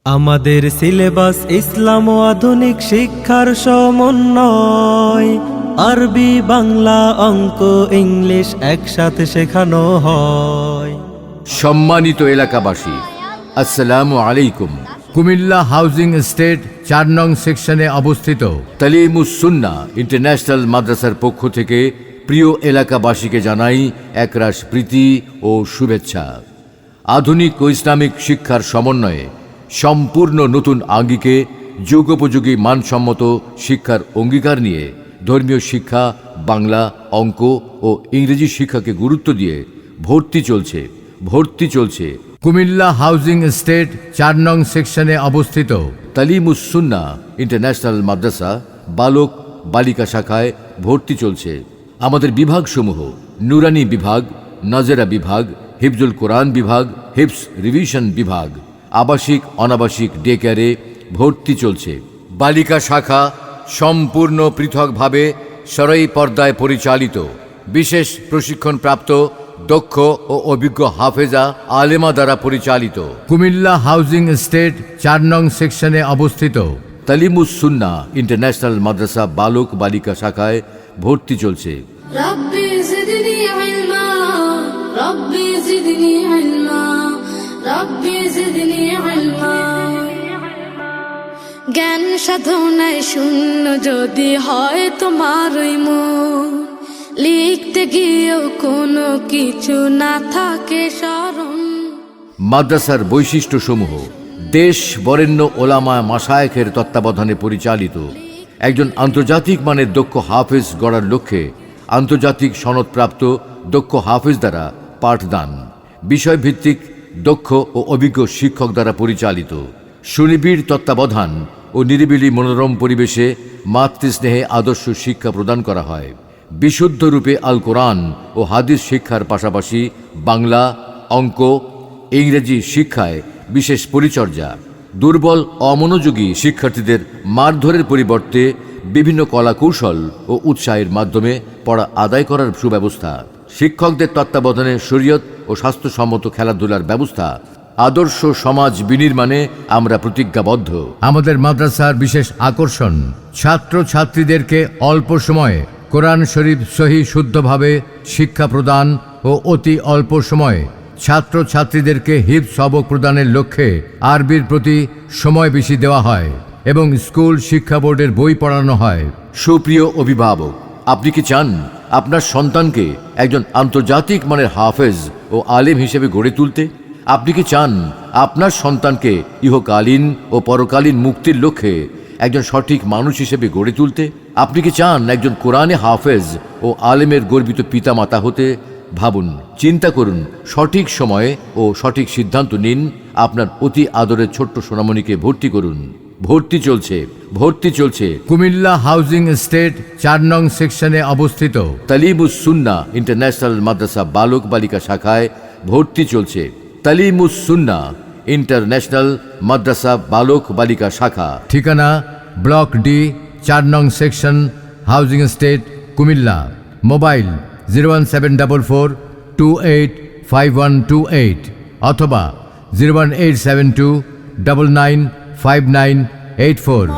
আমাদের সিলেবাস ইসলাম ও আধুনিক শিক্ষার সমন্বয়, আরবি বাংলা অঙ্ক ইংলিশ একসাথে শেখানো হয়। সম্মানিত এলাকাবাসী, আসসালামু আলাইকুম। কুমিল্লা হাউজিং এস্টেট ৪ নং সেকশনে অবস্থিত তালিমুস সুন্নাহ ইন্টারন্যাশনাল মাদ্রাসার পক্ষ থেকে প্রিয় এলাকাবাসীকে জানাই একরাশ প্রীতি ও শুভেচ্ছা। আধুনিক ও ইসলামিক শিক্ষার সমন্বয়ে সম্পূর্ণ নতুন আঙ্গিকে যুগোপযোগী মানসম্মত শিক্ষার অঙ্গীকার নিয়ে ধর্মীয় শিক্ষা, বাংলা, অঙ্ক ও ইংরেজি শিক্ষাকে গুরুত্ব দিয়ে ভর্তি চলছে কুমিল্লা হাউজিং এস্টেট ৪ নং সেকশনে অবস্থিত তালিমুস সুন্নাহ ইন্টারন্যাশনাল মাদ্রাসা বালক বালিকা শাখায় ভর্তি চলছে। আমাদের বিভাগসমূহ নুরানি বিভাগ, নাজেরা বিভাগ, হিফজুল কোরআন বিভাগ, হিফজ রিভিশন বিভাগ, আবাসিক অনাবাসিক ডে কেয়ারে ভর্তি চলছে। বালিকা শাখা সম্পূর্ণ পৃথকভাবে সরাই পর্দায় পরিচালিত, বিশেষ প্রশিক্ষণপ্রাপ্ত দক্ষ ও অভিজ্ঞ হাফেজা আলেমা দ্বারা পরিচালিত। কুমিল্লা হাউজিং এস্টেট ৪ নং সেকশনে অবস্থিত তালিমুস সুন্নাহ ইন্টারন্যাশনাল মাদ্রাসা বালক বালিকা শাখায় ভর্তি চলছে। রব্বি জিদনি ইলমা, রব্বি জিদনি ইলমা, রব্বি জিদনি ইলমা। জ্ঞান সাধনায় শূন্য যদি হয় তোমার ওই মন, লিখতে গিয়েও কোনো কিছু না থাকে স্মরণ। মাদ্রাসার বৈশিষ্ট্যসমূহ দেশ বরেণ্য ওলামা মাশায়েখের তত্ত্বাবধানে পরিচালিত। একজন আন্তর্জাতিক মানের দক্ষ হাফেজ গড়ার লক্ষ্যে আন্তর্জাতিক সনদপ্রাপ্ত দক্ষ হাফেজ দ্বারা পাঠদান, বিষয়ভিত্তিক দক্ষ ও অভিজ্ঞ শিক্ষক দ্বারা পরিচালিত। সুনিবিড় তত্ত্বাবধান ও নিরিবিলি মনোরম পরিবেশে মাতৃস্নেহে আদর্শ শিক্ষা প্রদান করা হয়। বিশুদ্ধ রূপে আল কোরআন ও হাদিস শিক্ষার পাশাপাশি বাংলা, অঙ্ক, ইংরেজি শিক্ষায় বিশেষ পরিচর্যা। দুর্বল অমনোযোগী শিক্ষার্থীদের মারধরের পরিবর্তে বিভিন্ন কলাকৌশল ও উৎসাহের মাধ্যমে পড়া আদায় করার সুব্যবস্থা। শিক্ষকদের তত্ত্বাবধানে শরীয়ত ও স্বাস্থ্যসম্মত খেলাধুলার ব্যবস্থা। আদর্শ সমাজ বিনির্মাণে আমরা প্রতিজ্ঞাবদ্ধ। আমাদের মাদ্রাসার বিশেষ আকর্ষণ ছাত্র ছাত্রীদেরকে অল্প সময়ে কোরআন শরীফ সহি শুদ্ধভাবে শিক্ষা প্রদান ও অতি অল্প সময়ে ছাত্র ছাত্রীদেরকে হিফজ সবক প্রদানের লক্ষ্যে আরবির প্রতি সময় বেশি দেওয়া হয় এবং স্কুল শিক্ষা বোর্ডের বই পড়ানো হয়। সুপ্রিয় অভিভাবক, আপনি কি চান আপনার সন্তানকে একজন আন্তর্জাতিক মানের হাফেজ ও আলেম হিসেবে গড়ে তুলতে? আপনি কি চান আপনার সন্তানকে ইহকালীন ও পরকালীন মুক্তির লক্ষ্যে একজন সঠিক মানুষ হিসেবে গড়ে তুলতে? আপনি কি চান একজন কোরআনে হাফেজ ও আলেমের গর্বিত পিতামাতা হতে? ভাবুন, চিন্তা করুন, সঠিক সময়ে ও সঠিক সিদ্ধান্ত নিন। আপনার অতি আদরের ছোট্ট সোনামণিকে ভর্তি করুন। ভর্তি চলছে কুমিল্লা হাউজিং এস্টেট ৪ নং সেকশনে অবস্থিত তালিমুস সুন্নাহ ইন্টারন্যাশনাল মাদ্রাসা বালক বালিকা শাখায় ভর্তি চলছে। তালিমুস সুন্নাহ ইন্টারন্যাশনাল মাদ্রাসা বালক বালিকা শাখা, ঠিকানা ব্লক ডি ৪ নং section, housing estate, Comilla. Mobile 01744285128 অথবা 01872995984।